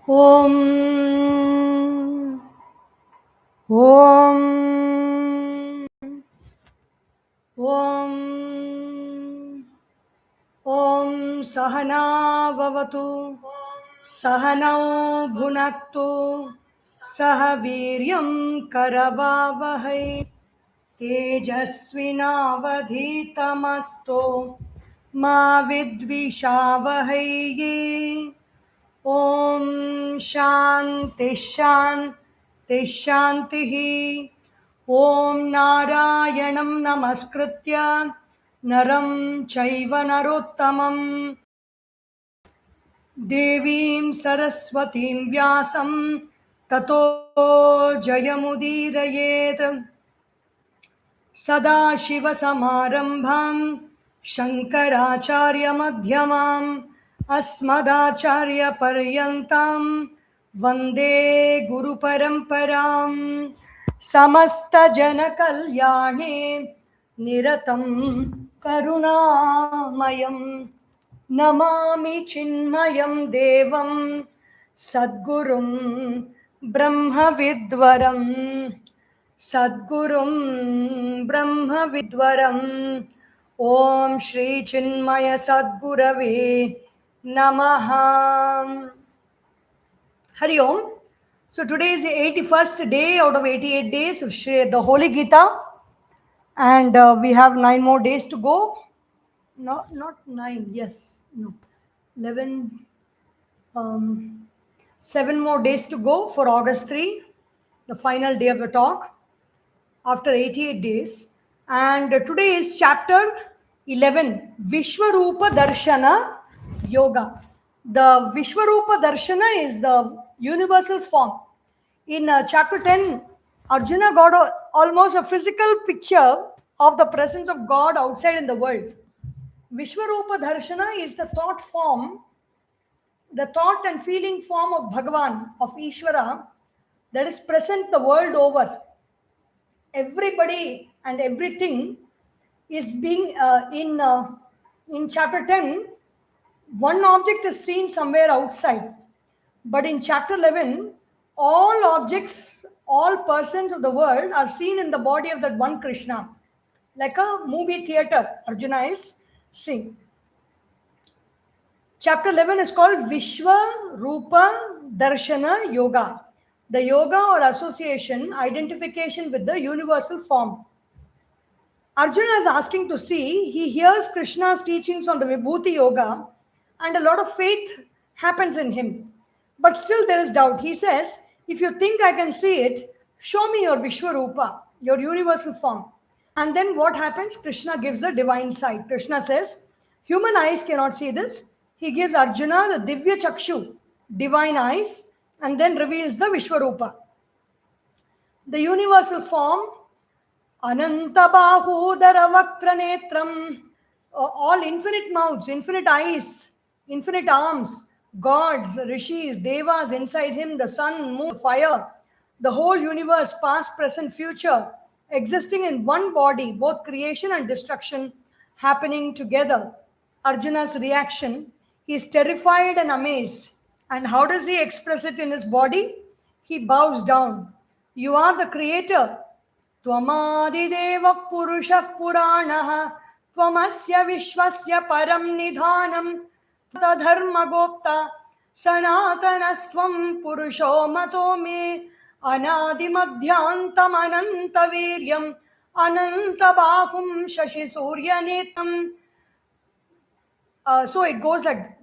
Om Om Om Om Sahana Bhavatu Sahanau Bhunaktu Sahaviryam Karavavahai Tejasvinavadhitamasto Ma Vidvishavahai. Om Shanti Shanti Shantihi. Om Narayanam Namaskritya Naram Chaiva Narottamam Devim Saraswatim Vyasam Tato Jayamudirayet Sada Shiva Samarambham Shankaracharya Madhyamam Asmadacharya Paryantam Vande Guru Paramparam Samasta Jana Kalyane Niratam Karunamayam Namami Chinmayam Devam Sadgurum Brahma Vidvaram Sadgurum Brahma Vidvaram Om Shri Chinmaya Sadgurave Namaha. Hari Om. So today is the 81st day out of 88 days of the Holy Gita, and we have 9 more days to go. No, not 9, yes, no, 11, 7 more days to go for August 3, the final day of the talk after 88 days. And today is chapter 11, Vishwarupa Darshana Yoga. The Vishwarupa Darshana is the universal form. In chapter 10, Arjuna got almost a physical picture of the presence of God outside in the world. Vishwarupa Darshana is the thought form, the thought and feeling form of Bhagavan, of Ishvara, that is present the world over. Everybody and everything is being in chapter 10, one object is seen somewhere outside. But in chapter 11, all objects, all persons of the world are seen in the body of that one Krishna. Like a movie theater, Arjuna is seeing. Chapter 11 is called Vishwa Rupa Darshana Yoga. The yoga or association, identification with the universal form. Arjuna is asking to see, he hears Krishna's teachings on the Vibhuti Yoga and a lot of faith happens in him. But still there is doubt. He says, if you think I can see it, show me your Vishwarupa, your universal form. And then what happens? Krishna gives the divine sight. Krishna says, human eyes cannot see this. He gives Arjuna the Divya Chakshu, divine eyes, and then reveals the Vishwarupa. The universal form, Ananta Bahudara Vaktra Netram, all infinite mouths, infinite eyes, infinite arms, gods, rishis, devas inside him, the sun, moon, fire, the whole universe, past, present, future, existing in one body, both creation and destruction happening together. Arjuna's reaction, he is terrified and amazed. And how does he express it in his body? He bows down. You are the creator. Tvamadideva Purushah Puranaha Tvamasya Vishwasya Param Nidhanam Tadharma Gopta Sanatanastvam Purusho Mato Me Anadimadhyantam Ananta Viryam Ananta Bahum Shashi Surya Netam. So it goes like,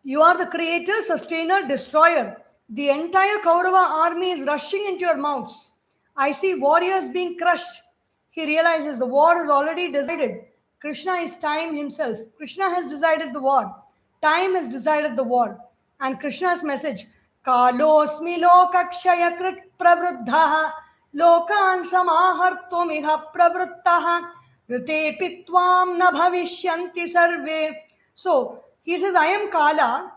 you are the creator, sustainer, destroyer. The entire Kaurava army is rushing into your mouths. I see warriors being crushed. He realizes the war is already decided. Krishna is time himself. Krishna has decided the war. Time has decided the war. And Krishna's message, Kalosmi lokakshaya krit pravruddhaha lokan samahartumiha pravruttaha rite pitvam na bhavishyanti sarve. So he says, I am Kala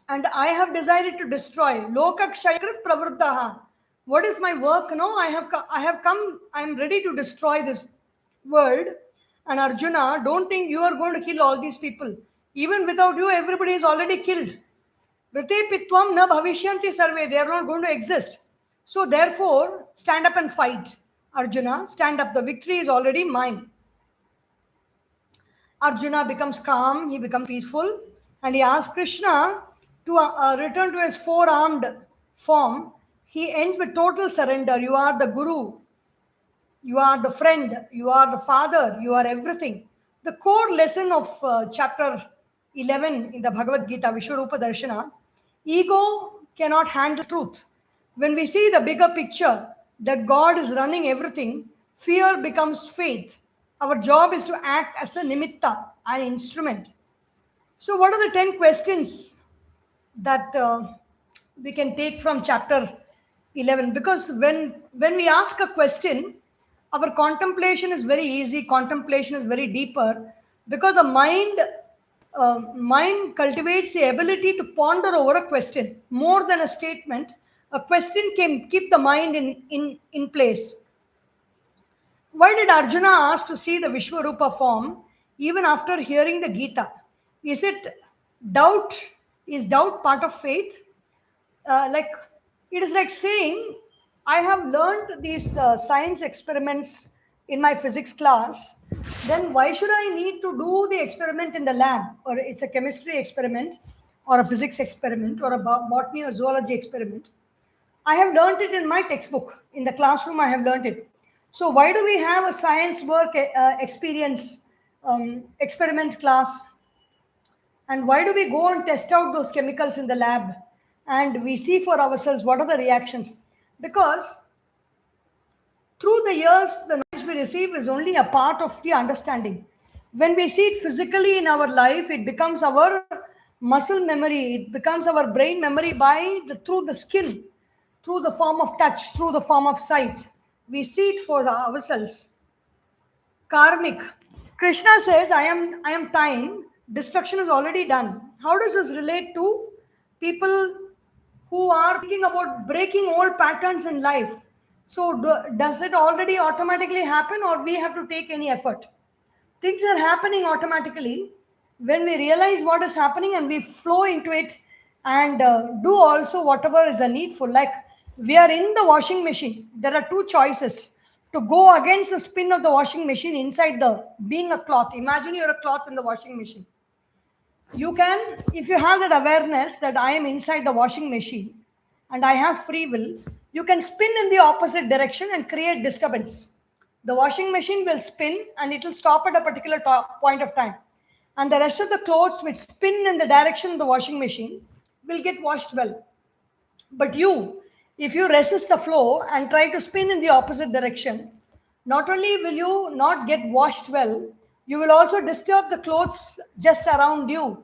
and I have decided to destroy. Lokakshaya krit pravruddhaha. What is my work? No, I have come, I am ready to destroy this world. And Arjuna, don't think you are going to kill all these people. Even without you, everybody is already killed. Rite pitvam na bhavishyanti sarve. They are not going to exist. So therefore, stand up and fight. Arjuna, stand up. The victory is already mine. Arjuna becomes calm, he becomes peaceful, and he asks Krishna to return to his four-armed form. He ends with total surrender. You are the Guru, you are the friend, you are the father, you are everything. The core lesson of chapter 11 in the Bhagavad Gita, Vishwarupa Darshana, ego cannot handle truth. When we see the bigger picture that God is running everything, fear becomes faith. Our job is to act as a nimitta, an instrument. So, what are the 10 questions that we can take from chapter 11? Because when we ask a question, our contemplation is very easy, contemplation is very deeper, because the mind cultivates the ability to ponder over a question. More than a statement, a question can keep the mind in place. Why did Arjuna ask to see the Vishwarupa form even after hearing the Gita? Is it doubt? Is doubt part of faith? Like it is like saying, I have learned these science experiments in my physics class. Then why should I need to do the experiment in the lab? Or it's a chemistry experiment, or a physics experiment, or a botany or zoology experiment. I have learned it in my textbook. In the classroom, I have learned it. So why do we have a science work experience experiment class? And why do we go and test out those chemicals in the lab? And we see for ourselves what are the reactions? Because through the years, the knowledge we receive is only a part of the understanding. When we see it physically in our life, it becomes our muscle memory. It becomes our brain memory through the skin, through the form of touch, through the form of sight. We see it for ourselves. Karmic. Krishna says, I am time. Destruction is already done. How does this relate to people who are thinking about breaking old patterns in life? So does it already automatically happen, or we have to take any effort? Things are happening automatically when we realize what is happening and we flow into it and do also whatever is the needful. Like we are in the washing machine. There are two choices: to go against the spin of the washing machine inside being a cloth. Imagine you're a cloth in the washing machine. You can, if you have that awareness that I am inside the washing machine and I have free will, you can spin in the opposite direction and create disturbance. The washing machine will spin and it will stop at a particular point of time. And the rest of the clothes which spin in the direction of the washing machine will get washed well. But if you resist the flow and try to spin in the opposite direction, not only will you not get washed well, you will also disturb the clothes just around you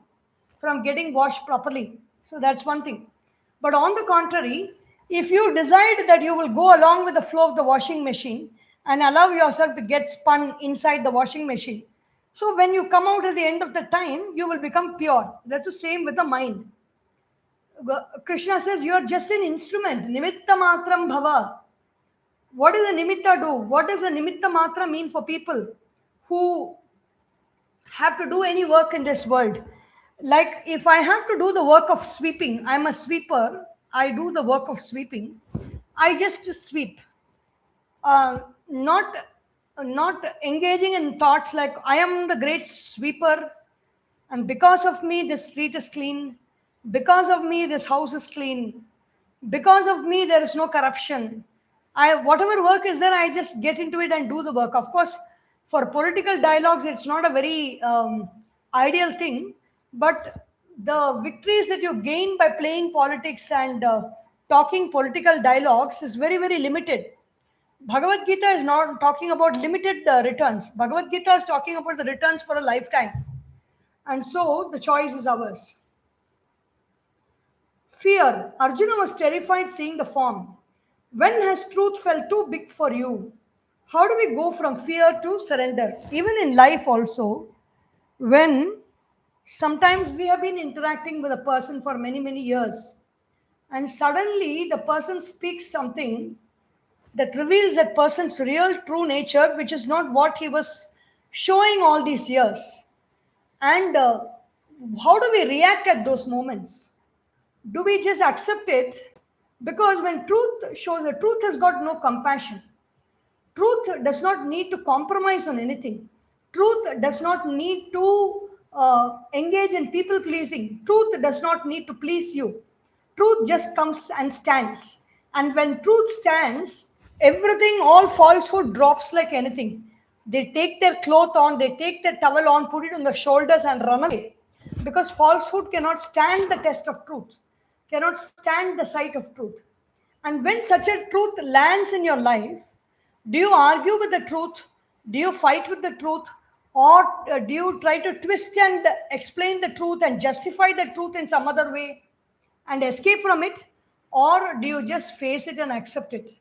from getting washed properly. So that's one thing. But on the contrary, if you decide that you will go along with the flow of the washing machine and allow yourself to get spun inside the washing machine, so when you come out at the end of the time, you will become pure. That's the same with the mind. Krishna says, you are just an instrument. Nimitta matram bhava. What does a nimitta do? What does a nimitta matra mean for people who have to do any work in this world? Like if I have to do the work of sweeping, I'm a sweeper, I do the work of sweeping, I just sweep. Not engaging in thoughts like I am the great sweeper and because of me this street is clean, because of me this house is clean, because of me there is no corruption. Whatever work is there, I just get into it and do the work. Of course, for political dialogues, it's not a very ideal thing, but the victories that you gain by playing politics and talking political dialogues is very, very limited. Bhagavad Gita is not talking about limited returns. Bhagavad Gita is talking about the returns for a lifetime. And so the choice is ours. Fear. Arjuna was terrified seeing the form. When has truth felt too big for you? How do we go from fear to surrender? Even in life also, when sometimes we have been interacting with a person for many, many years, and suddenly the person speaks something that reveals that person's real true nature, which is not what he was showing all these years. And how do we react at those moments? Do we just accept it? Because when truth shows, the truth has got no compassion. Truth does not need to compromise on anything. Truth does not need to engage in people pleasing. Truth does not need to please you. Truth just comes and stands. And when truth stands, everything, all falsehood drops like anything. They take their cloth on, they take their towel on, put it on the shoulders and run away. Because falsehood cannot stand the test of truth, cannot stand the sight of truth. And when such a truth lands in your life, do you argue with the truth? Do you fight with the truth? Or do you try to twist and explain the truth and justify the truth in some other way and escape from it? Or do you just face it and accept it?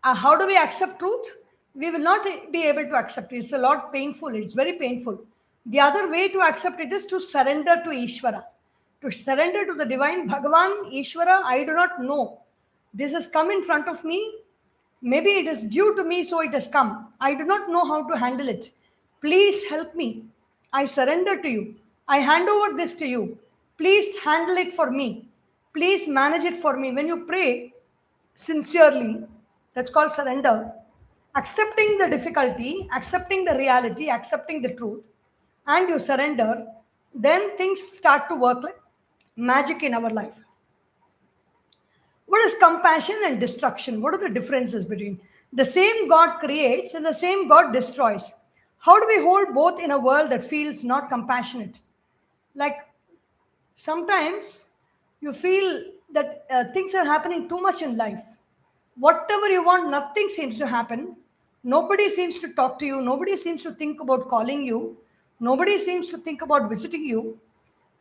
How do we accept truth? We will not be able to accept it. It's a lot painful. It's very painful. The other way to accept it is to surrender to Ishvara, to surrender to the divine Bhagavan, Ishvara. I do not know. This has come in front of me. Maybe it is due to me, so it has come. I do not know how to handle it. Please help me. I surrender to you. I hand over this to you. Please handle it for me. Please manage it for me. When you pray sincerely, that's called surrender. Accepting the difficulty, accepting the reality, accepting the truth, and you surrender, then things start to work like magic in our life. What is compassion and destruction? What are the differences between? The same God creates and the same God destroys. How do we hold both in a world that feels not compassionate? Like sometimes you feel that things are happening too much in life. Whatever you want, nothing seems to happen. Nobody seems to talk to you. Nobody seems to think about calling you. Nobody seems to think about visiting you.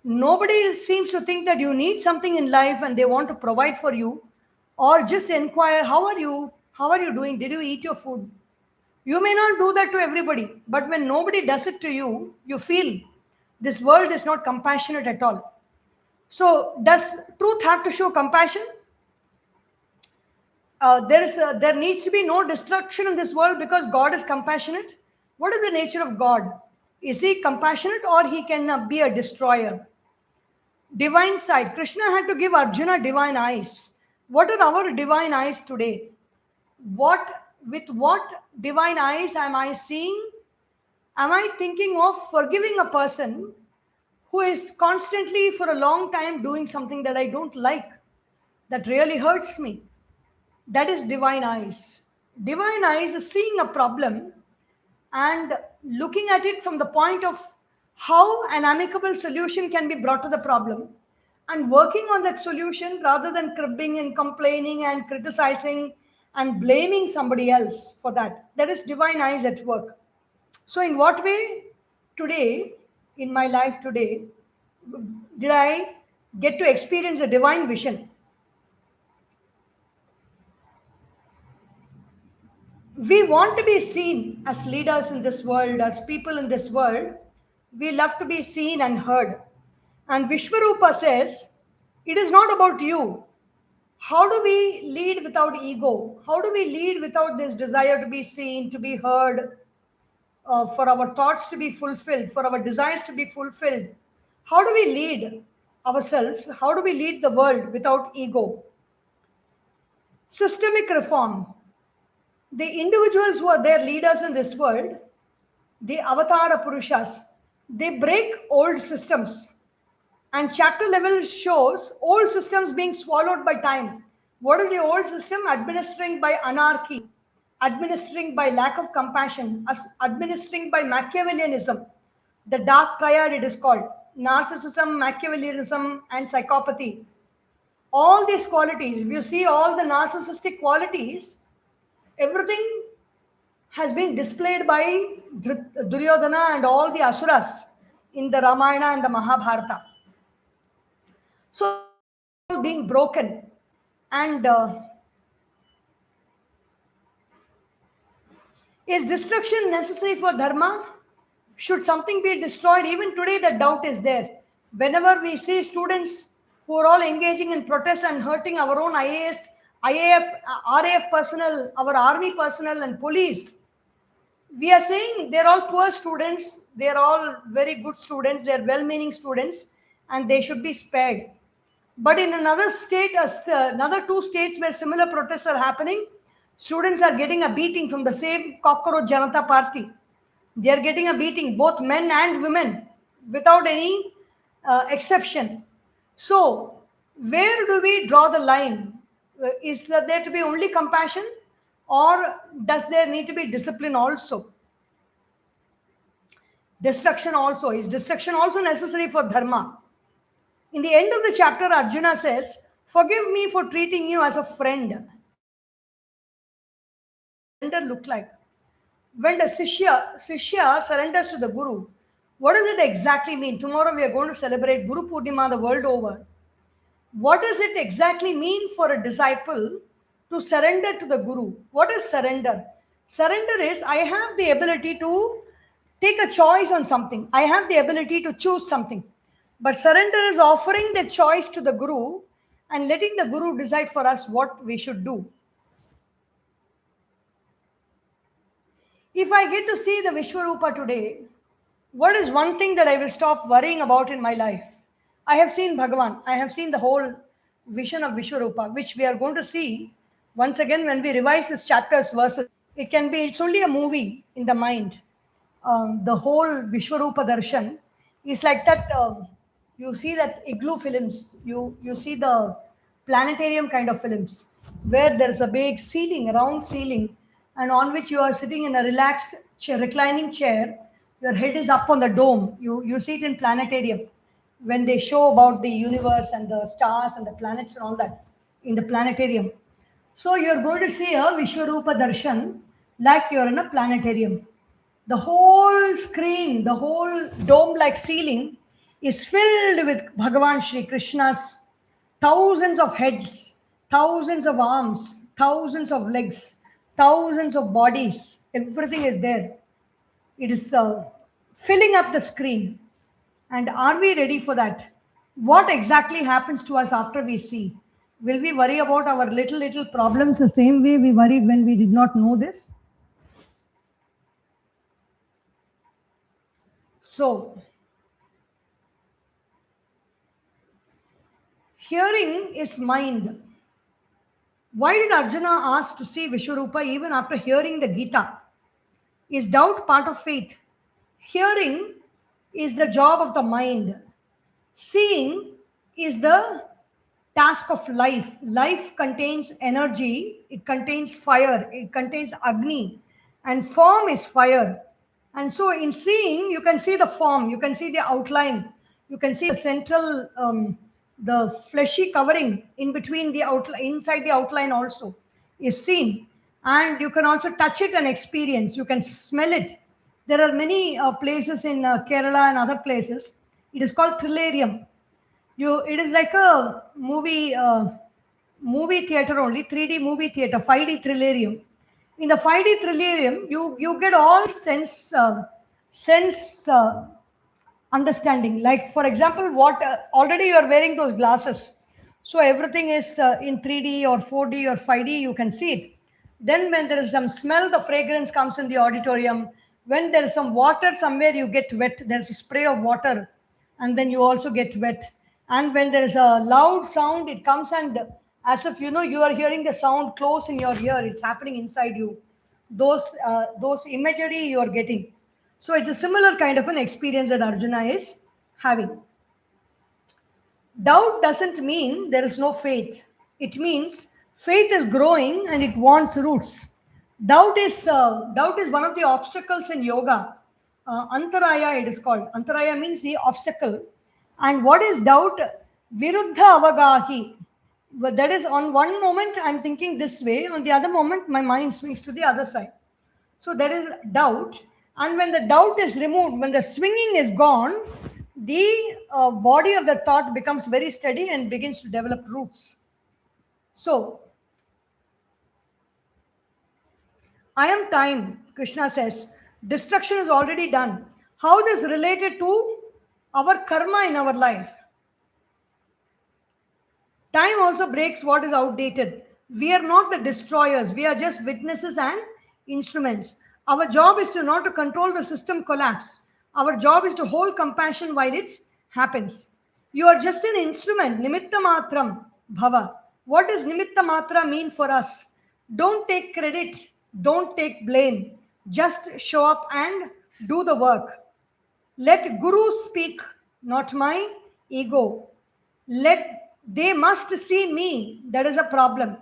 Nobody seems to think that you need something in life and they want to provide for you, or just inquire, how are you? How are you doing? Did you eat your food? You may not do that to everybody, but when nobody does it to you, you feel this world is not compassionate at all. So does truth have to show compassion? There needs to be no destruction in this world because God is compassionate. What is the nature of God? Is he compassionate or he can be a destroyer? Divine sight. Krishna had to give Arjuna divine eyes. What are our divine eyes today? With what divine eyes am I seeing? Am I thinking of forgiving a person who is constantly for a long time doing something that I don't like, that really hurts me? That is divine eyes. Divine eyes is seeing a problem and looking at it from the point of how an amicable solution can be brought to the problem and working on that solution rather than cribbing and complaining and criticizing and blaming somebody else for that. That is divine eyes at work. So in what way today, in my life today, did I get to experience a divine vision? We want to be seen as leaders in this world, as people in this world. We love to be seen and heard. And Vishwarupa says, it is not about you. How do we lead without ego? How do we lead without this desire to be seen, to be heard, for our thoughts to be fulfilled, for our desires to be fulfilled? How do we lead ourselves? How do we lead the world without ego? Systemic reform. The individuals who are their leaders in this world, the avatara purushas, they break old systems. And chapter level shows old systems being swallowed by time. What is the old system? Administering by anarchy, administering by lack of compassion, administering by Machiavellianism. The dark triad it is called. Narcissism, Machiavellianism, and psychopathy. All these qualities, if you see all the narcissistic qualities, everything has been displayed by Duryodhana and all the Asuras in the Ramayana and the Mahabharata. So, being broken. And is destruction necessary for dharma? Should something be destroyed? Even today, the doubt is there. Whenever we see students who are all engaging in protest and hurting our own IAS, IAF, RAF personnel, our army personnel and police, we are saying they're all poor students, they're all very good students, they're well-meaning students. and they should be spared. But in another state, another two states where similar protests are happening, students are getting a beating from the same cockroach Janata party. They are getting a beating, both men and women, without any exception. So, where do we draw the line? Is there to be only compassion, or does there need to be discipline also? Destruction also. Is destruction also necessary for dharma? In the end of the chapter, Arjuna says, "Forgive me for treating you as a friend." Look like when the Shishya surrenders to the Guru, what does it exactly mean? Tomorrow we are going to celebrate Guru Purnima the world over. What does it exactly mean for a disciple to surrender to the Guru? What is surrender? Surrender is I have the ability to take a choice on something. I have the ability to choose something. But surrender is offering the choice to the Guru and letting the Guru decide for us what we should do. If I get to see the Vishwarupa today, what is one thing that I will stop worrying about in my life? I have seen Bhagavan. I have seen the whole vision of Vishwarupa, which we are going to see once again when we revise this chapter's verses. It's only a movie in the mind. The whole Vishwarupa darshan is like that. You see that igloo films. You see the planetarium kind of films where there is a big ceiling, a round ceiling, and on which you are sitting in a relaxed reclining chair. Your head is up on the dome. You see it in planetarium when they show about the universe and the stars and the planets and all that in the planetarium. So you're going to see a Vishwarupa darshan like you're in a planetarium. The whole screen, the whole dome-like ceiling is filled with Bhagavan Shri Krishna's thousands of heads, thousands of arms, thousands of legs, thousands of bodies. Everything is there. It is filling up the screen. And are we ready for that? What exactly happens to us after we see? Will we worry about our little problems the same way we worried when we did not know this? So, hearing is mind. Why did Arjuna ask to see Vishwarupa even after hearing the Gita? Is doubt part of faith? Hearing is the job of the mind. Seeing is the task of life. Life contains energy, it contains fire, it contains Agni, and form is fire. And so, in seeing, you can see the form, you can see the outline, you can see the central, the fleshy covering in between the outline, inside the outline also is seen. And you can also touch it and experience, you can smell it. There are many places in Kerala and other places. It is called Trilarium. It is like a movie theater only, 3D movie theater, 5D Trilarium. In the 5D Trilarium, you get all sense understanding. Like for example, what already you are wearing those glasses, so everything is in 3D or 4D or 5D. You can see it. Then when there is some smell, the fragrance comes in the auditorium. When there is some water somewhere, you get wet. There's a spray of water, and then you also get wet. And when there is a loud sound, it comes and as if you are hearing the sound close in your ear. It's happening inside you. Those imagery you are getting. So it's a similar kind of an experience that Arjuna is having. Doubt doesn't mean there is no faith. It means faith is growing and it wants roots. Doubt is one of the obstacles in yoga. Antaraya it is called. Antaraya means the obstacle. And what is doubt? Viruddha avagahi. That is, on one moment I'm thinking this way, on the other moment my mind swings to the other side. So that is doubt. And when the doubt is removed, when the swinging is gone, the body of the thought becomes very steady and begins to develop roots. So, I am time, Krishna says. Destruction is already done. How this related to our karma in our life? Time also breaks what is outdated. We are not the destroyers. We are just witnesses and instruments. Our job is not to control the system collapse. Our job is to hold compassion while it happens. You are just an instrument. Nimitta matram bhava. What does nimitta matra mean for us? Don't take credit. Don't take blame. Just show up and do the work. Let Guru speak, not my ego. They must see me. That is a problem.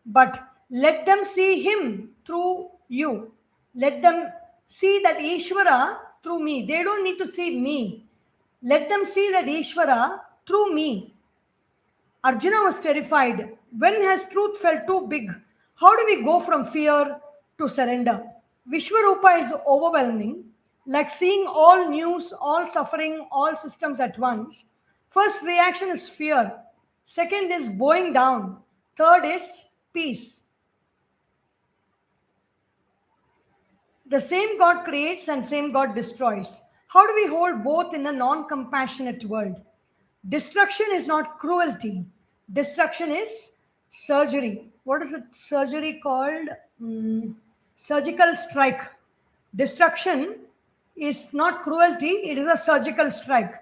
But let them see him through you. Let them see that Ishvara through me. They don't need to see me. Let them see that Ishvara through me. Arjuna was terrified. When has truth felt too big? How do we go from fear to surrender? Vishwarupa is overwhelming, like seeing all news, all suffering, all systems at once. First reaction is fear. Second is bowing down. Third is peace. The same God creates and same God destroys. How do we hold both in a non-compassionate world? Destruction is not cruelty. Destruction is surgery. What is it? Surgery called surgical strike. Destruction is not cruelty. It is a surgical strike.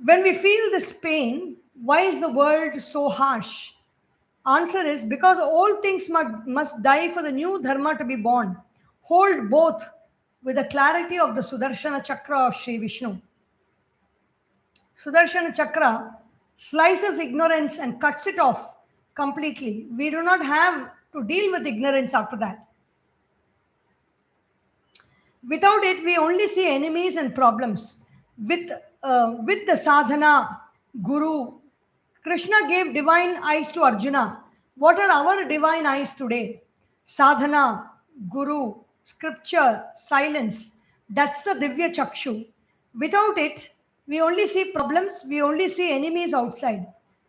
When we feel this pain, why is the world so harsh? Answer is because all things must die for the new dharma to be born. Hold both with the clarity of the Sudarshana Chakra of Sri Vishnu. Sudarshana Chakra slices ignorance and cuts it off completely. We do not have to deal with ignorance after that. Without it, we only see enemies and problems. With the sadhana, Guru, Krishna gave divine eyes to Arjuna. What are our divine eyes today? Sadhana, Guru, scripture, silence. That's the Divya Chakshu. Without it, we only see problems, we only see enemies outside.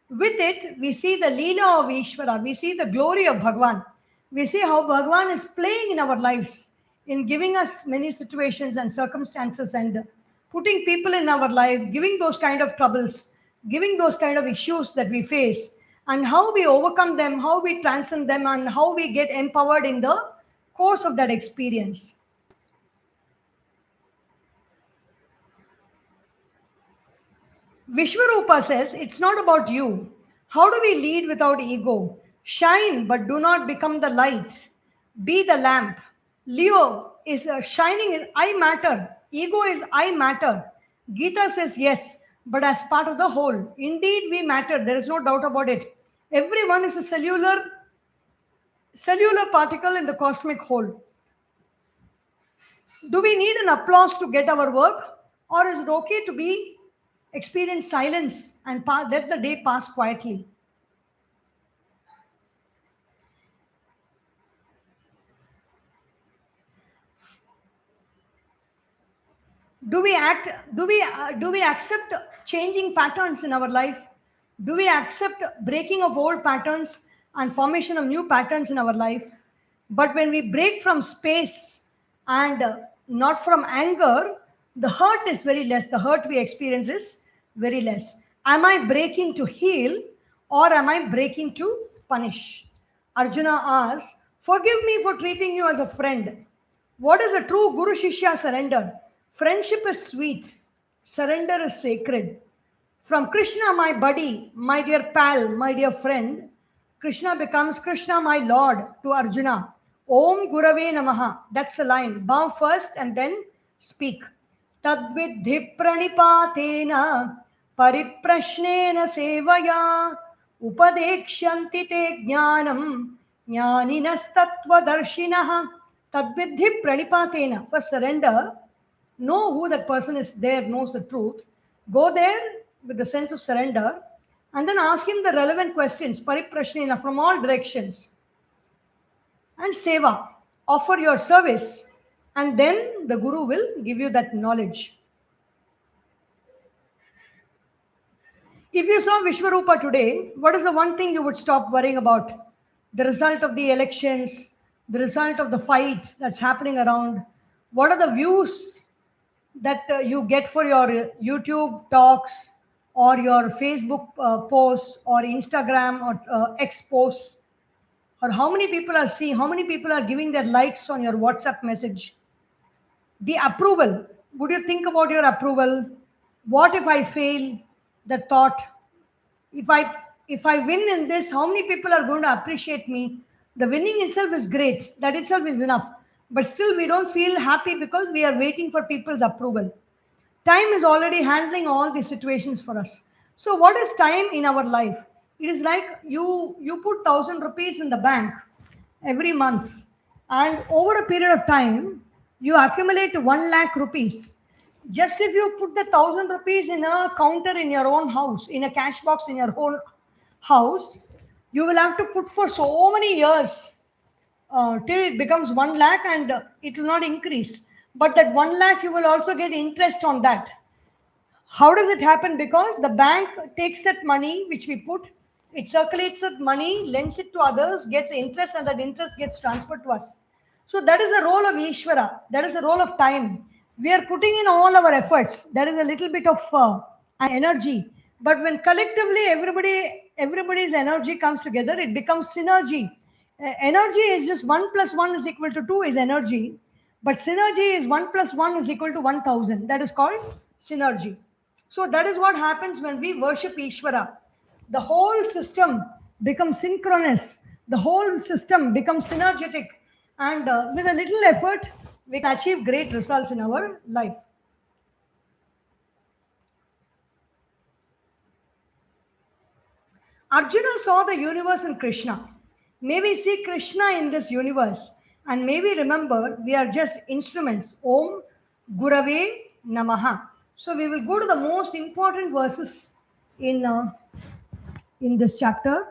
With it, we see the Leela of Ishvara, we see the glory of Bhagavan. We see how Bhagavan is playing in our lives, in giving us many situations and circumstances and putting people in our life, giving those kind of troubles, giving those kind of issues that we face, and how we overcome them, how we transcend them, and how we get empowered in the course of that experience. Vishwarupa says, it's not about you. How do we lead without ego? Shine, but do not become the light. Be the lamp. Leo is shining in I matter. Ego is I matter. Gita says yes, but as part of the whole. Indeed, we matter. There is no doubt about it. Everyone is a cellular particle in the cosmic whole. Do we need an applause to get our work? Or is it okay to experience silence and let the day pass quietly? Do we accept changing patterns in our life? Do we accept breaking of old patterns and formation of new patterns in our life? But when we break from space and not from anger, the hurt is very less. The hurt we experience is very less. Am I breaking to heal or am I breaking to punish? Arjuna asks, forgive me for treating you as a friend. What is a true Guru Shishya surrender? Friendship is sweet. Surrender is sacred. From Krishna, my buddy, my dear pal, my dear friend, Krishna becomes Krishna, my Lord, to Arjuna. Om Gurave Namaha. That's a line. Bow first and then speak. Tadvidhi pranipatena pariprashnena sevaya upadekshanti te jnanam jnaninas tattvadarshinaha. Tadvidhi pranipatena. For surrender, know who that person is there, knows the truth. Go there with the sense of surrender and then ask him the relevant questions, pariprashnena, from all directions. And seva, offer your service, and then the Guru will give you that knowledge. If you saw Vishwarupa today, what is the one thing you would stop worrying about? The result of the elections, the result of the fight that's happening around. What are the views that you get for your YouTube talks or your Facebook posts or Instagram or X posts? Or how many people are seeing, how many people are giving their likes on your WhatsApp message? The approval. Would you think about your approval? What if I fail? the thought, if I win in this, how many people are going to appreciate me? The winning itself is great. That itself is enough. But still we don't feel happy because we are waiting for people's approval. Time is already handling all these situations for us. So what is time in our life? It is like you put 1,000 rupees in the bank every month, and over a period of time you accumulate 1 lakh rupees. Just if you put the 1,000 rupees in a counter in your own house, in a cash box in your own house, you will have to put for so many years till it becomes 1 lakh, and it will not increase. But that 1 lakh, you will also get interest on that. How does it happen? Because the bank takes that money which we put, it circulates that money, lends it to others, gets interest, and that interest gets transferred to us. So that is the role of Ishvara. That is the role of time. We are putting in all our efforts. That is a little bit of energy. But when collectively everybody's energy comes together, it becomes synergy. Energy is just 1 plus 1 is equal to 2 is energy. But synergy is 1 plus 1 is equal to 1,000. That is called synergy. So that is what happens when we worship Ishvara. The whole system becomes synchronous. The whole system becomes synergetic. And with a little effort, we can achieve great results in our life. Arjuna saw the universe in Krishna. May we see Krishna in this universe. And may we remember we are just instruments. Om Gurave Namaha. So we will go to the most important verses in this chapter.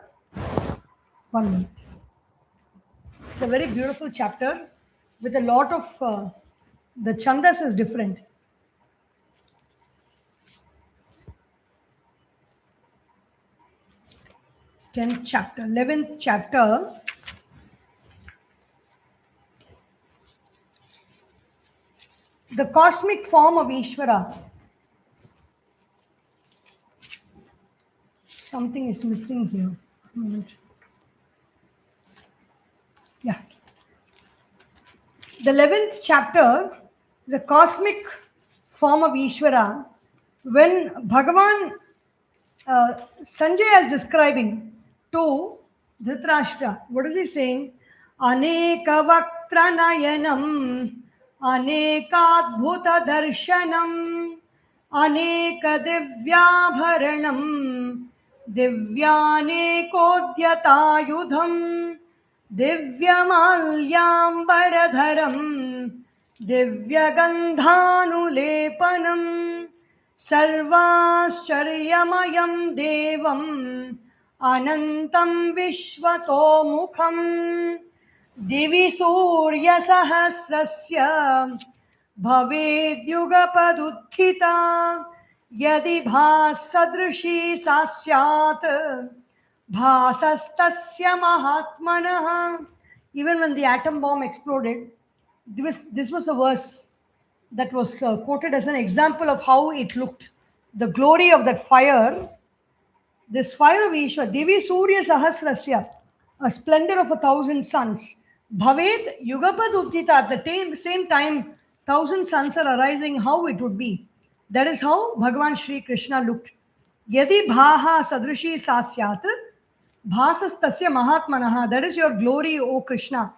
1 minute. It's a very beautiful chapter with a lot of the chandas is different. It's 10th chapter, 11th chapter. The cosmic form of Ishvara. Something is missing here. A minute. Yeah. The 11th chapter, the cosmic form of Ishvara, when Bhagavan, Sanjay is describing to Dhritarashtra, what is he saying? Aneka vaktra nayanam, anekadbhuta darshanam, aneka divyabharanam, divyanekodhyatayudham, divyamalyambaradharam, divyagandhanulepanam, sarvascharyamayam devam, anantam vishvatomukham, divi surya sahasrasya bhavedyugapaduthita yadi bhasadrishi sasyat bhasastasya mahatmanah. Even when the atom bomb exploded, this was a verse that was quoted as an example of how it looked. The glory of that fire, this fire of Ishwar, Devi Surya Sahasrasya, a splendor of 1,000 suns. Bhavet Yugapad Uddhita, at the same time, 1,000 suns are arising, how it would be. That is how Bhagavan Shri Krishna looked. Yadi Bhaha Sadrishi Sasyat, Bhasastasya Mahatmanaha, that is your glory, O Krishna.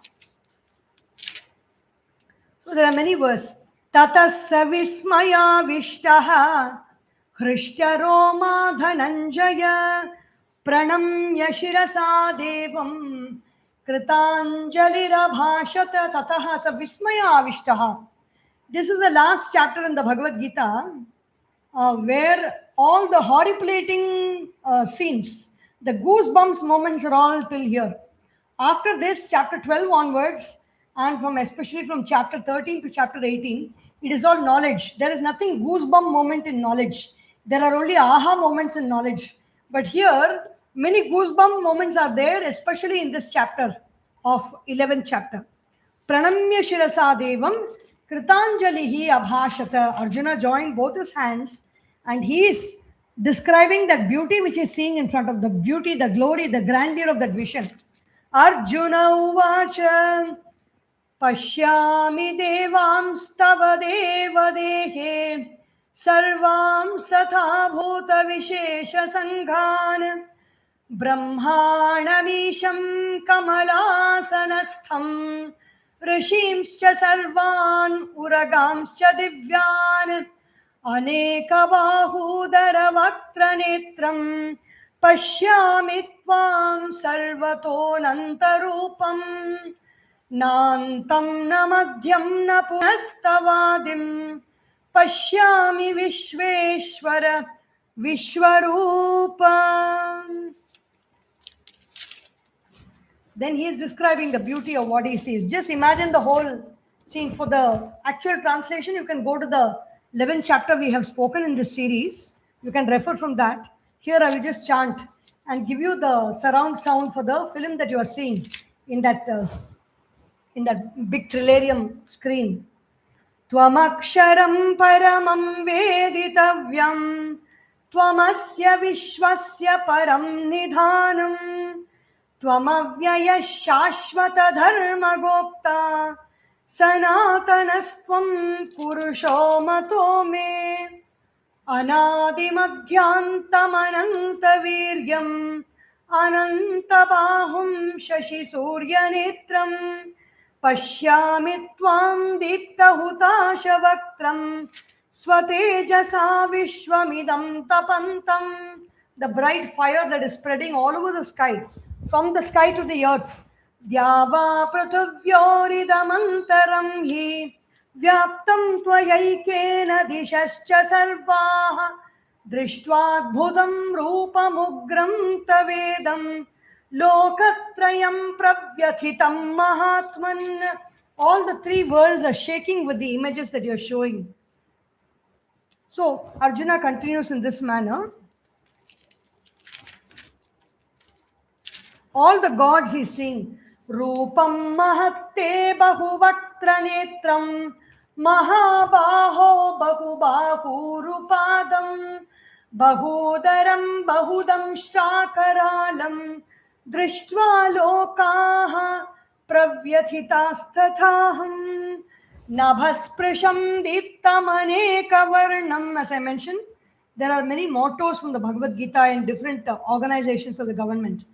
So there are many verses. Tatasya Vismaya Vishtaha Hrishtaro Dhananjaya Pranamya Shirasa Devam Kritanjalirabhashata Tataha Savismaya Avishtaha. This is the last chapter in the Bhagavad Gita where all the horripilating scenes, the goosebumps moments are all till here. After this, chapter 12 onwards, and especially from chapter 13 to chapter 18, it is all knowledge. There is nothing goosebump moment in knowledge. There are only aha moments in knowledge. But here, many goosebump moments are there, especially in this chapter of 11th chapter. Pranamya Shirasa Devam Kritanjalihi Abhashata. Arjuna joined both his hands and he is describing that beauty which he is seeing in front of the beauty, the glory, the grandeur of that vision. Arjuna Uvacha Pashyami Devam Stava Deva Dehe सर्वांस्तथा भूतविशेषसङ्घान् ब्रह्माणमीशं कमलासनस्थं ऋषींश्च सर्वान् उरगांश्च दिव्यान् अनेकबाहूदरवक्त्रनेत्रं पश्यामि त्वां सर्वतोऽनन्तरूपं नान्तं न मध्यं न पुनस्तवादिं पश्यामि Vishweshwar Vishwarupa. Then he is describing the beauty of what he sees. Just imagine the whole scene. For the actual translation, you can go to the 11th chapter we have spoken in this series. You can refer from that. Here I will just chant and give you the surround sound for the film that you are seeing in that big trilarium screen. Tvamaksharam paramam veditavyam tvamasya vishwasya param nidhanam त्वमव्ययः शाश्वतधर्मगोप्ता सनातनस्त्वं पुरुषो मतो मे अनादिमध्यान्तमनन्तवीर्यम् अनन्तबाहुं शशिसूर्यनेत्रं पश्यामि त्वां दीप्तहुताशवक्त्रं स्वतेजसा विश्वमिदं तपन्तं. The bright fire that is spreading all over the sky, from the sky to the earth. Dyava prithuvyoridamantharam hi vyaptam tvayaikena dishascha sarvaha drishtvaadbhutam roopamugram tavedam lokatrayam pravyathitam mahatman. All the three worlds are shaking with the images that you are showing. So Arjuna continues in this manner. All the gods he's seeing. Rupam mahatte bahuvaktra netram mahabaho bahubahu rupadam bahudaram bahudam shrakaralam drishtva lokaha pravyathitasthaham nabhasprisham diptamanekavarnam. As I mentioned, there are many mottos from the Bhagavad Gita in different organizations of the government.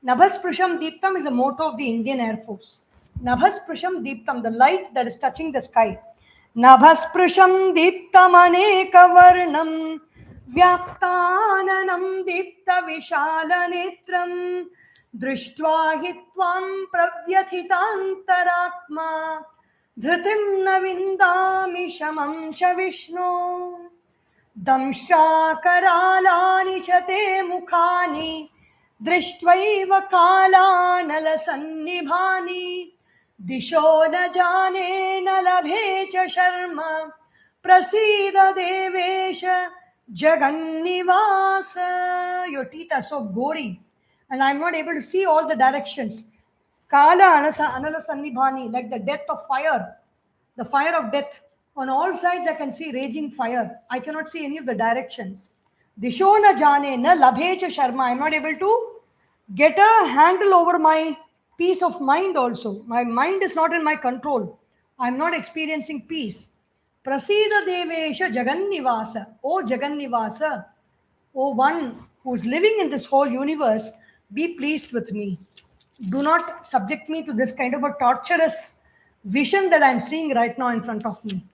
Nabhasprisham Deeptam is a motto of the Indian Air Force. Nabhasprisham Deeptam, the light that is touching the sky. Nabhasprisham Deeptam Anekavarnam Vyaptananam Deepta Vishalanetram Drishtva Hitvam Pravyathitantaratma Dhritim Navindami Shamam Cha Vishnu Damshra Karalani Chate Mukhani दृष्ट्वैव कालानलसन्निभानि दिशो न जाने न लभे च शर्म प्रसीद देवेश जगन्निवास. Your teeth are so gory and I'm not able to see all the directions. Kala analasannibhani, like the death of fire, the fire of death. On all sides I can see raging fire. I cannot see any of the directions. Disho na jane na labhe cha sharma. I'm not able to get a handle over my peace of mind also. My mind is not in my control. I'm not experiencing peace. Prasida devesha jagannivasa. O Jagannivasa, O one who's living in this whole universe, be pleased with me. Do not subject me to this kind of a torturous vision that I'm seeing right now in front of me.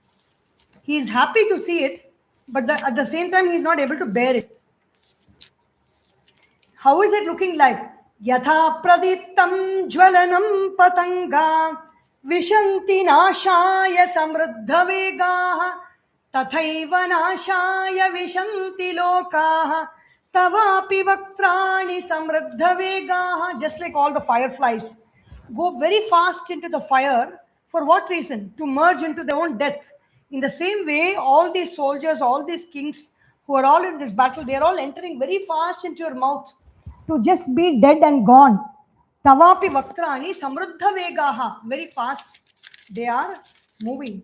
He is happy to see it, but at the same time, he is not able to bear it. How is it looking like? Yatha pradittam jvalanam patanga vishanti nashaya samruddha vegaha tathaiva nashaya vishanti lokaha tavapi vaktrani samruddha vegaha. Just like all the fireflies go very fast into the fire. For what reason? To merge into their own death. In the same way, all these soldiers, all these kings who are all in this battle, they are all entering very fast into your mouth to just be dead and gone. Tavapi vaktrani samruddha vegaha. Very fast they are moving.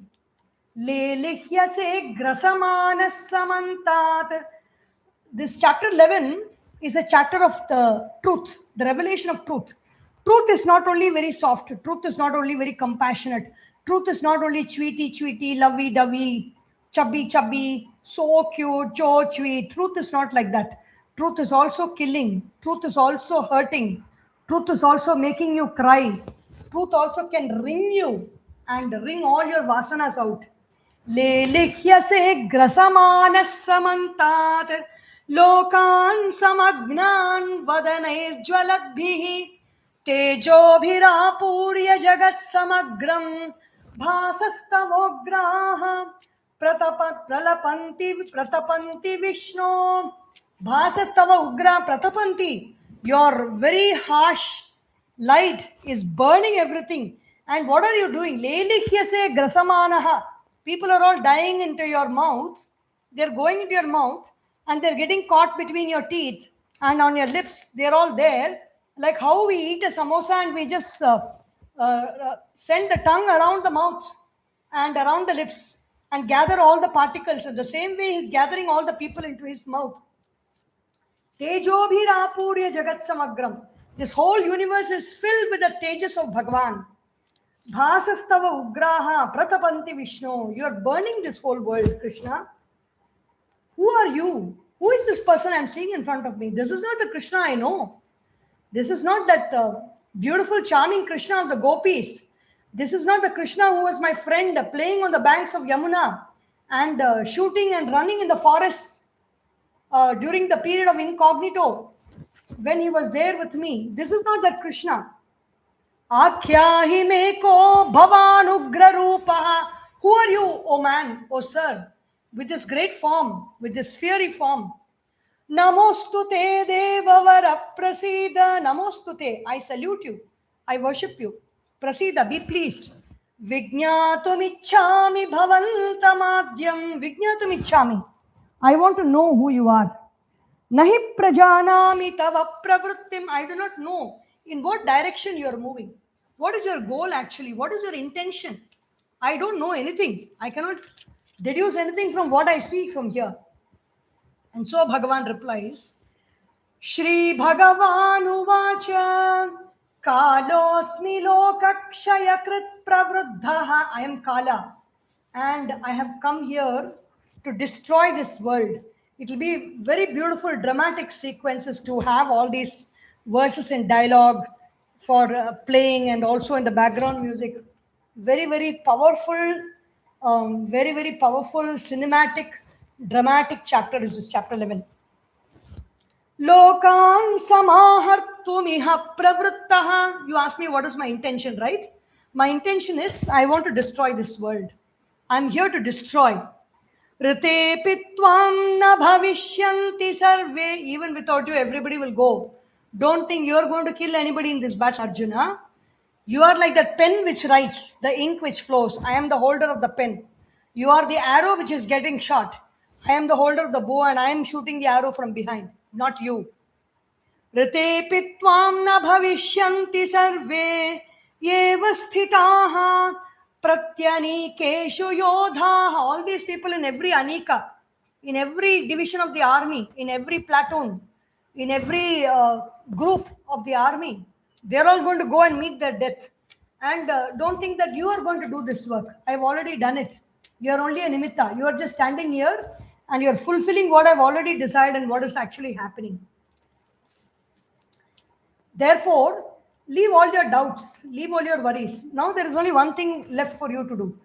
Lelihyase grasamanas samantat. This chapter 11 is a chapter of the truth, the revelation of truth. Truth is not only very soft. Truth is not only very compassionate. Truth is not only sweetie, lovey-dovey, chubby, So cute, so sweet. Truth is not like that. Truth is also killing. Truth is also hurting. Truth is also making you cry. Truth also can wring you and wring all your vasanas out. लेलिह्यसे ग्रसमानः समन्तात् लोकान् समग्नान् वदनैर्ज्वलद्भिः तेजोभिरापूर्य जगत्समग्रं भासस्तमोग्राः प्रतपन्ति विष्णो भासस्तव उग्रा प्रतपन्ति. Your very harsh light is burning everything. And what are you doing? लेलिह्यसे ग्रसमानः. People are all dying into your mouth. They're going into your mouth and they're getting caught between your teeth and on your lips. They're all there. Like how we eat a samosa and we just send the tongue around the mouth and around the lips and gather all the particles. In the same way, he's gathering all the people into his mouth. Tejobhirapurya jagat samagram. This whole universe is filled with the tejas of Bhagavan. Bhasastava ugraha pratapanti Vishnu. You are burning this whole world, Krishna. Who are you? Who is this person I'm seeing in front of me? This is not the Krishna I know. This is not that beautiful, charming Krishna of the gopis. This is not the Krishna who was my friend playing on the banks of Yamuna and shooting and running in the forests during the period of incognito when he was there with me. This is not that Krishna. Akhyahi meko bhavanugra rupaha. Who are you, O man, O sir, with this great form, with this fiery form? Namostute devavara prasida. Namostute. I salute you. I worship you. Prasida, be pleased. Vijñātumiccāmi bhavantamadhyam. Vijñātumiccāmi. I want to know who you are. Nahi prajanami tava pravrittim. I do not know in what direction you are moving. What is your goal actually? What is your intention? I don't know anything. I cannot deduce anything from what I see from here. And so Bhagavan replies, Shri Bhagavan uvacha Kalosmi lokakshaya krit pravruddhaha. I am Kala and I have come here to destroy this world. It will be very beautiful dramatic sequences to have all these verses in dialogue for playing and also in the background music. Very, very powerful, very, very powerful cinematic, dramatic chapter is this chapter 11. Lokan samahartumiha pravruttaha. You ask me what is my intention, right? My intention is I want to destroy this world. I'm here to destroy. Ritepi tvam na bhavishyanti sarve. Even without you, everybody will go. Don't think you're going to kill anybody in this battle, Arjuna. You are like that pen which writes, the ink which flows. I am the holder of the pen. You are the arrow which is getting shot. I am the holder of the bow and I am shooting the arrow from behind, not you. Ritepi tvam na bhavishyanti sarve yeva sthitaha pratyanikeshu yodha. All these people in every anika, in every division of the army, in every platoon, in every group of the army, they're all going to go and meet their death. And don't think that you are going to do this work. I've already done it. You're only a nimitta. You are just standing here and you're fulfilling what I've already decided and what is actually happening. Therefore, leave all your doubts, leave all your worries. Now there is only one thing left for you to do.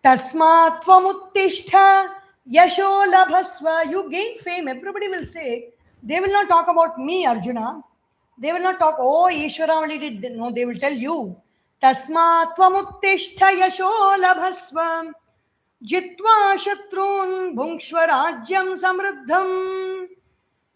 Tasmat tvamuttishta yasho labhasva. You gain fame. Everybody will say, they will not talk about me, Arjuna. They will not talk, oh, Ishvara only did. No, they will tell you. Tasmat tvamuttishta yasho labhasva jitva shatrun bhungshva rajyam samruddham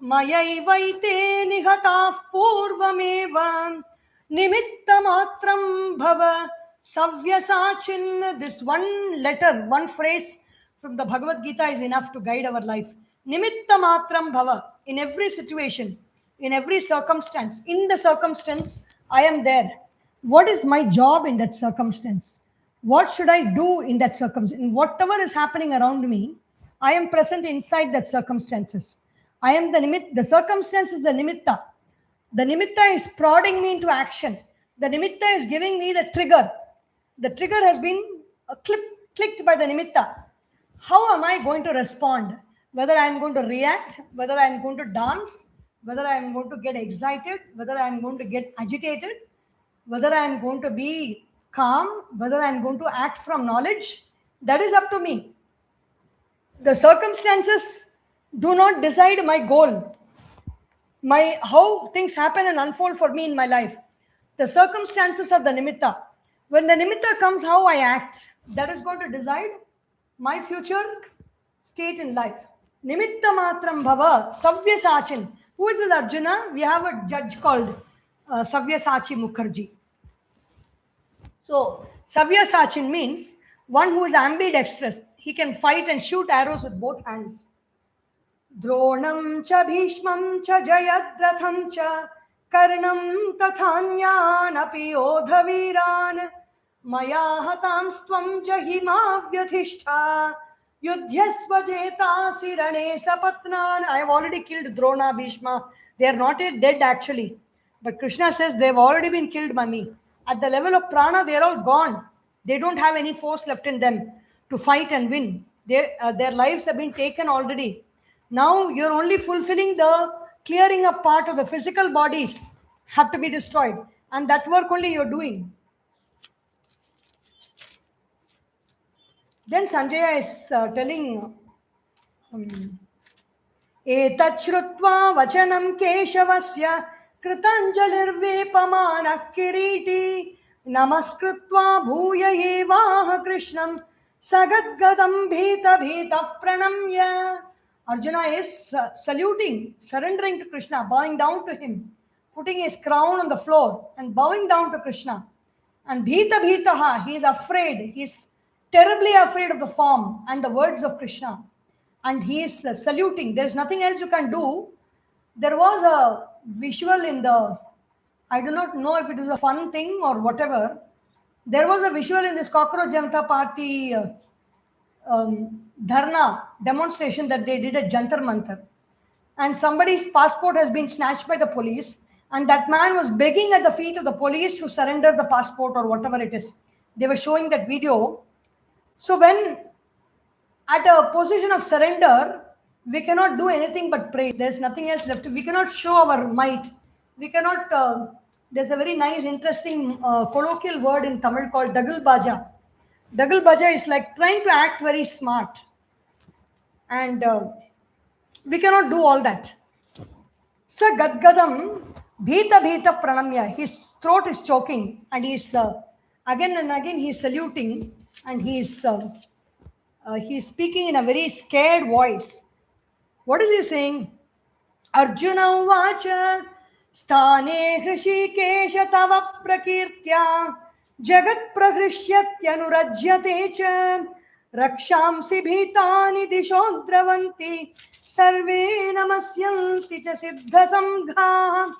mayaivaite nihataf purvameva nimittamatram bhava savyasachin. This one letter, one phrase from the Bhagavad Gita is enough to guide our life. Nimittamatram bhava. In every situation, in every circumstance, in the circumstance, I am there. What is my job in that circumstance? What should I do in that circumstance? In whatever is happening around me, I am present inside that circumstances. I am the nimitta. The circumstance is the nimitta. The nimitta is prodding me into action. The nimitta is giving me the trigger. The trigger has been clicked by the nimitta. How am I going to respond? whether I am going to react, whether I am going to dance, whether I am going to get excited, whether I am going to get agitated, whether I am going to be calm, whether I am going to act from knowledge, that is up to me. The circumstances do not decide my goal, my how things happen and unfold for me in my life. The circumstances are the nimitta. When the nimitta comes, how I act, that is going to decide my future state in life. Nimitta matram bhava savyasachin. Who is this Arjuna? We have a judge called Savyasachi Mukherjee. So Savyasachin means one who is ambidextrous. He can fight and shoot arrows with both hands. Dronam cha bhishmam cha jayadratham cha karnam tathanyaan api yodhaviran maya hatamstvam jahima vyathishta yudhyasva jetasi rane sapatnan. I have already killed Drona, Bhishma. They are not yet dead actually. But Krishna says they have already been killed by me. At the level of prana, they are all gone. They don't have any force left in them to fight and win. Their lives have been taken already. Now you're only fulfilling the clearing up part of the physical bodies have to be destroyed. And that work only you're doing. Then Sanjaya is telling, Etachrutva vachanam keshavasya kritanjalirvepamana kiriti namaskritva bhuya evaha krishnam sagadgadam bhita bhita pranamya. Arjuna is saluting, surrendering to Krishna, bowing down to him, putting his crown on the floor and bowing down to Krishna. And bhita bhitaha, he is afraid, he is terribly afraid of the form and the words of Krishna. And he is saluting. There is nothing else you can do. There was a visual in the, I do not know if it was a fun thing or whatever. There was a visual in this Cockroach Janata Party dharna demonstration that they did at Jantar Mantar. And somebody's passport has been snatched by the police. And that man was begging at the feet of the police to surrender the passport or whatever it is. They were showing that video. So when at a position of surrender, we cannot do anything but praise. There's nothing else left. We cannot show our might. We cannot, there's a very nice, interesting colloquial word in Tamil called Dagal Baja. Dagal Baja is like trying to act very smart. And we cannot do all that. Sa Gadgadam Bhita Bhita Pranamya. His throat is choking and he's again and again he's saluting and he's speaking in a very scared voice. What is he saying? Arjuna vacha sthane hrishikesha tava prakirtya jagat prahrishyatyanurajyate cha rakshamsi bhitani dishodravanti sarve namasyanti cha siddha samgha.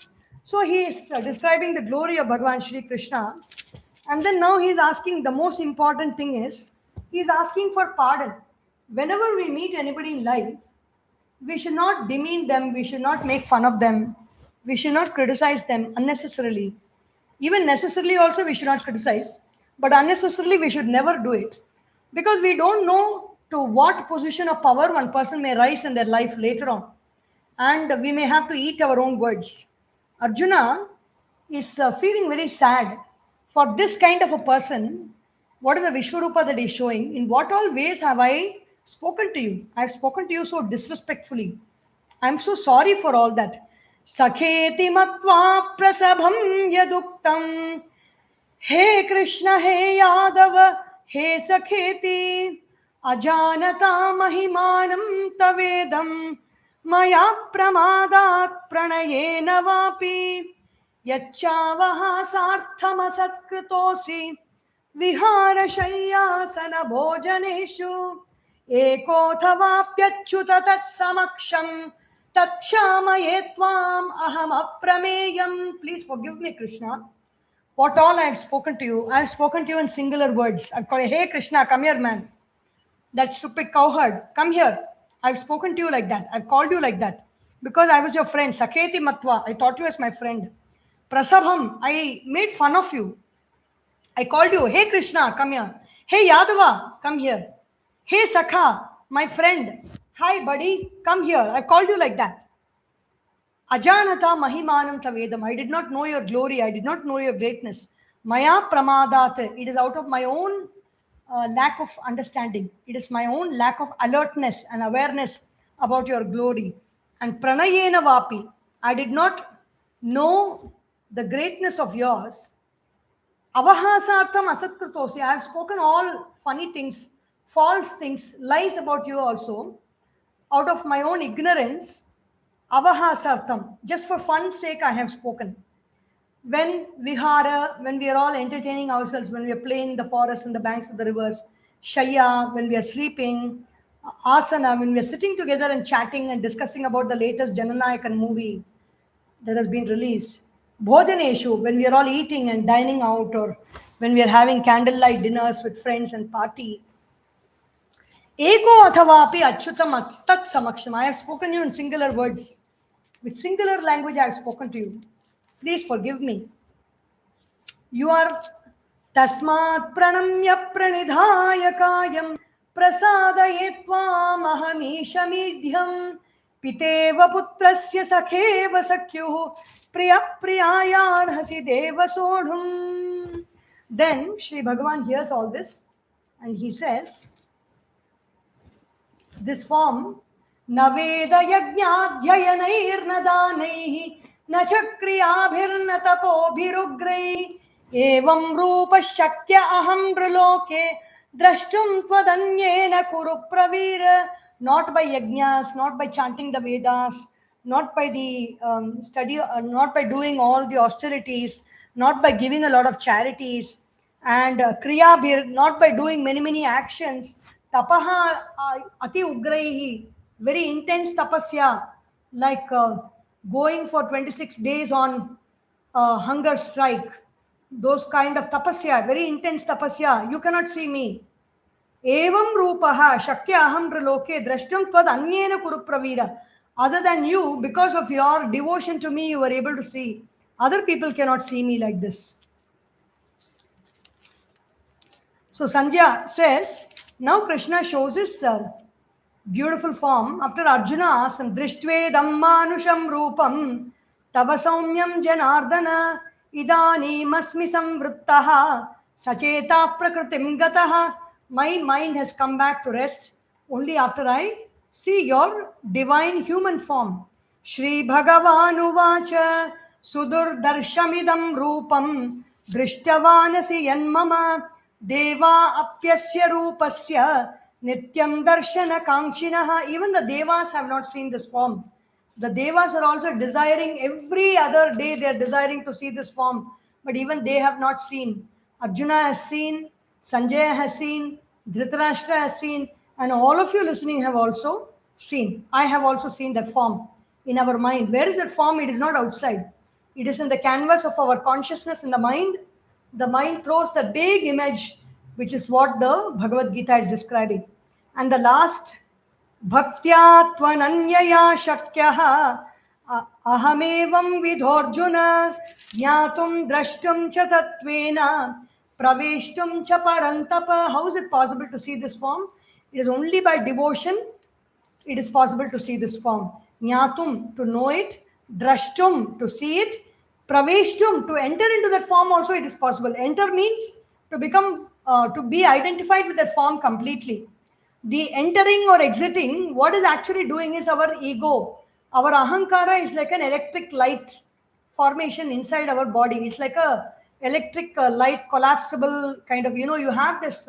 So he is describing the glory of Bhagavan Shri Krishna. And then now he is asking, the most important thing is, he is asking for pardon. Whenever we meet anybody in life, we should not demean them, we should not make fun of them, we should not criticize them unnecessarily. Even necessarily also we should not criticize, but unnecessarily we should never do it. Because we don't know to what position of power one person may rise in their life later on. And we may have to eat our own words. Arjuna is feeling very sad. For this kind of a person, what is the Vishwarupa that he is showing? In what all ways have I spoken to you? I have spoken to you so disrespectfully. I am so sorry for all that. Sakheti matva prasabham yaduktam. He Krishna, he Yadava, he Sakheti. Ajanata mahimanam tavedam. Maya pramadat pranayena vapi. Yachavaha sarthama satkrutosi. Vihara shayyasana bhojaneshu. Ekothavaapyachyuta tat samaksham. Tatshamaye tvam aham aprameyam. Please forgive me, Krishna. What all I have spoken to you. I have spoken to you in singular words. I've called you, hey Krishna, come here, man. That stupid cowherd, come here. I've spoken to you like that. I've called you like that. Because I was your friend. Sakheti matva. I thought you as my friend. Prasabham. I made fun of you. I called you. Hey Krishna, come here. Hey Yadava, come here. Hey Sakha, my friend. Hi, buddy, come here. I called you like that. Ajanata mahimanam tavedam. I did not know your glory. I did not know your greatness. Maya pramadat. It is out of my own lack of understanding. It is my own lack of alertness and awareness about your glory. And pranayena vapi. I did not know the greatness of yours. Avahasartham asatkritosi. I have spoken all funny things, false things, lies about you also, out of my own ignorance. Avahasartham. Just for fun's sake, I have spoken. When vihara, when we are all entertaining ourselves, when we are playing in the forest and the banks of the rivers, shaya, when we are sleeping, asana, when we are sitting together and chatting and discussing about the latest Jananayakan movie that has been released. Bhojaneshu, when we are all eating and dining out, or when we are having candlelight dinners with friends and party. Eko athavapi achyutam tat samaksham. I have spoken you in singular words. With singular language, I have spoken to you. Please forgive me. You are tasmat pranamya pranidhaya kayam prasadayetvam ahamishamidhyam piteva putrasya sakheva sakyuh priya priyayarhasi deva sodhum. Then Sri Bhagavan hears all this and he says, this form, Naveda Yajnadhyayanairna Danaihi न चक्रियाभिर्न तपोभिरुग्रैः एवं रूप शक्य अहं नृलोके द्रष्टुं त्वदन्येन कुरु Pravir. Not by yajnas, not by chanting the Vedas, not by the study, not by doing all the austerities, not by giving a lot of charities, and kriyabhir, not by doing many actions. Tapaha ati ugraihi, very intense tapasya, like going for 26 days on hunger strike, those kind of tapasya, very intense tapasya. You cannot see me. Evam rupaha shakya aham nriloke drashtum tvad anyena kuru pravira. Other than you, because of your devotion to me, you were able to see. Other people cannot see me like this. So Sanjaya says, now Krishna shows his beautiful form. After Arjuna asks him, Drishtvedam manusham rupam tava saumyam janardana idani masmi samvruttaha sachetah prakritim gataha. My mind has come back to rest only after I see your divine human form. Shri Bhagavan uvacha sudur darshamidam rupam drishtavanasi yanmama deva apyasya rupasya nityam darshana kankshinaha. Even the devas have not seen this form. The devas are also desiring, every other day they are desiring to see this form, but even they have not seen. Arjuna has seen, Sanjaya has seen, Dhritarashtra has seen, and all of you listening have also seen. I have also seen that form in our mind. Where is that form? It is not outside. It is in the canvas of our consciousness in the mind. The mind throws that big image, which is what the Bhagavad Gita is describing. And the last, Bhaktya tvananyaya shakyaha ahamevam vidhorjuna jnatum drashtum cha tatvena praveshtum cha parantapa. How is it possible to see this form? It is only by devotion it is possible to see this form. Jnatum, to know it. Drashtum, to see it. Praveshtum, to enter into that form also it is possible. Enter means to become, to be identified with that form completely. The entering or exiting, what is actually doing is our ego. Our ahankara is like an electric light formation inside our body. It's like a electric light collapsible kind of, you have this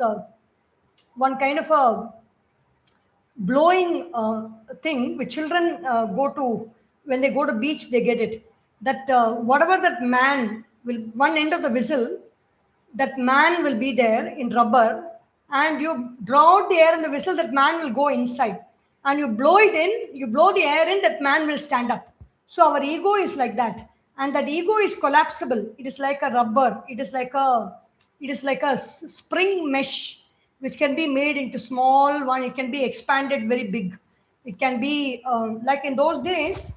one kind of a blowing thing which children go to, when they go to beach, they get it. That whatever that man will, one end of the whistle, that man will be there in rubber, and you draw out the air in the whistle, that man will go inside. And you blow it in, you blow the air in, that man will stand up. So our ego is like that. And that ego is collapsible. It is like a rubber. It is like a spring mesh, which can be made into small one. It can be expanded very big. It can be like in those days.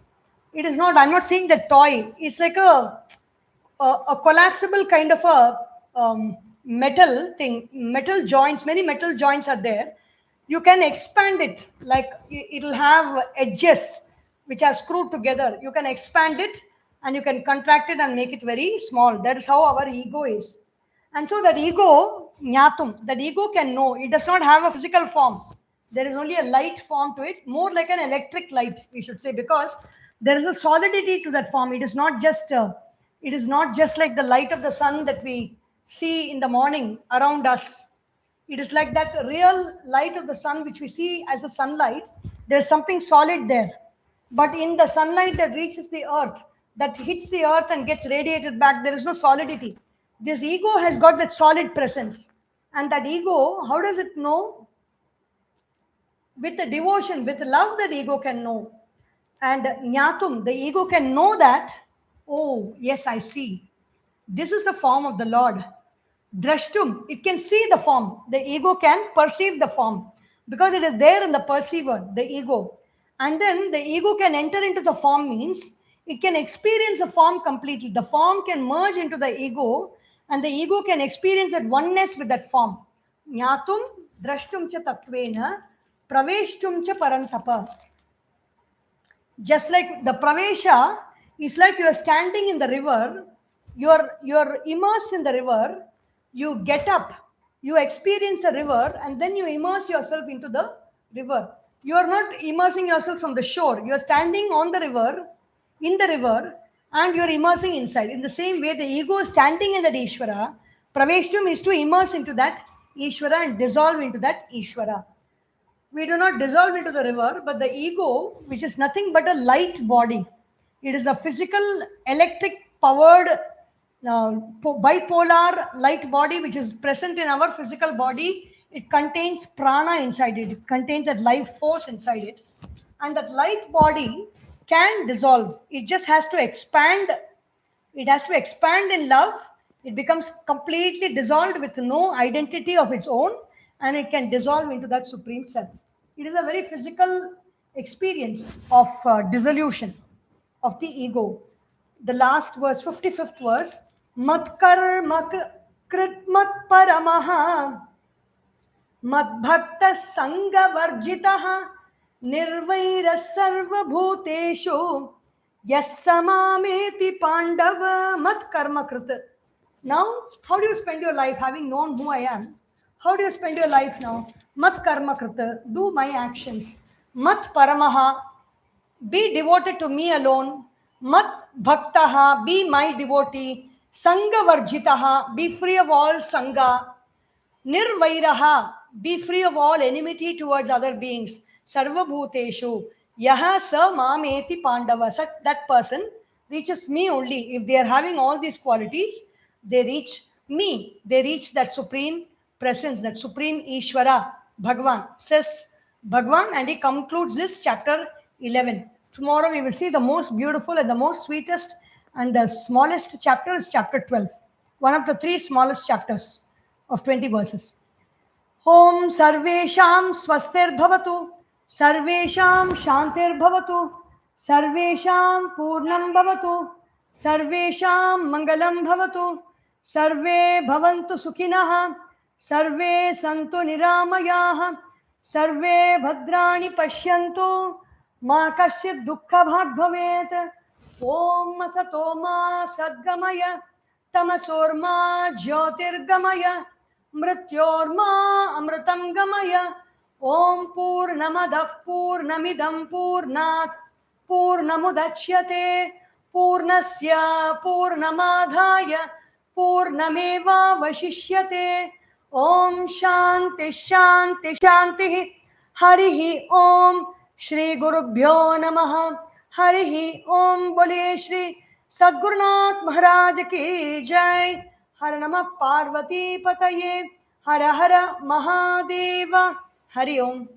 It is not. I'm not saying the toy. It's like a collapsible kind of a metal thing. Metal joints. Many metal joints are there. You can expand it, like it'll have edges which are screwed together. You can expand it and you can contract it and make it very small. That is how our ego is. And so that ego, Nyatum, that ego can know. It does not have a physical form. There is only a light form to it, more like an electric light, we should say, because there is a solidity to that form. It is not just like the light of the sun that we see in the morning around us. It is like that real light of the sun which we see as a sunlight. There is something solid there. But in the sunlight that reaches the earth, that hits the earth and gets radiated back, there is no solidity. This ego has got that solid presence. And that ego, how does it know? With the devotion, with love, that ego can know. And Nyatum, the ego can know that, oh, yes, I see. This is the form of the Lord. Drashtum, it can see the form. The ego can perceive the form because it is there in the perceiver, the ego. And then the ego can enter into the form, means it can experience the form completely. The form can merge into the ego and the ego can experience at oneness with that form. Jnatum drashtum cha tatvena praveshtum cha parantapa. Just like the pravesha is like you are standing in the river, you're immersed in the river, you get up, you experience the river, and then you immerse yourself into the river. You are not immersing yourself from the shore. You are standing on the river, in the river, and you are immersing inside. In the same way, the ego is standing in that Ishvara. Praveshtum is to immerse into that Ishvara and dissolve into that Ishvara. We do not dissolve into the river, but the ego, which is nothing but a light body, it is a physical, electric powered, bipolar light body which is present in our physical body. It contains prana inside it, it contains that life force inside it. And that light body can dissolve. It just has to expand. It has to expand in love. It becomes completely dissolved with no identity of its own, and it can dissolve into that supreme self. It is a very physical experience of dissolution of the ego. The last verse, 55th verse, mat karma krit mat paramaha mat bhakta sanga varjitaha nirvaira sarva bhuteshu yassamameti pandava mat karma krit. Now, how do you spend your life having known who I am? How do you spend your life now? Mat karma krita, do my actions. Mat paramaha, be devoted to me alone. Mat bhaktaha, be my devotee. Sangha varjitaha, be free of all sangha. Nirvairaha, be free of all enmity towards other beings. Sarva bhuteshu, yaha sa mameti pandava. Such that person reaches me only. If they are having all these qualities, they reach me. They reach that supreme presence, that supreme Ishvara, Bhagavan, says Bhagavan, and he concludes this chapter 11. Tomorrow we will see the most beautiful and the most sweetest and the smallest chapter is chapter 12. One of the three smallest chapters of 20 verses. Om Sarvesham Swastir Bhavatu, Sarvesham Shantir Bhavatu, Sarvesham Purnam Bhavatu, Sarvesham Mangalam Bhavatu, Sarve Bhavantu Sukhinaha, Sarve Santu Niramayaha, Sarve Bhadrani Pashyantu, Ma Kasyit Dukkha Bhag Bhavet. Om Asatoma Sadgamaya, Tamasorma Jyotirgamaya, Mrityorma Amritam Gamaya. Om Purnamadav Purnamidam Purnat Purnamudachyate Purnasya Purnamadhaya Purnameva Vashishyate. Om Shanti Shanti Shanti. Harihi Om. Shri Gurubhyo Namaha. Harihi Om. Bole Shri Sadgurunath Maharaj ki Jai. Har Namah Parvati Pataye. Hara Hara Mahadeva. Hari Om.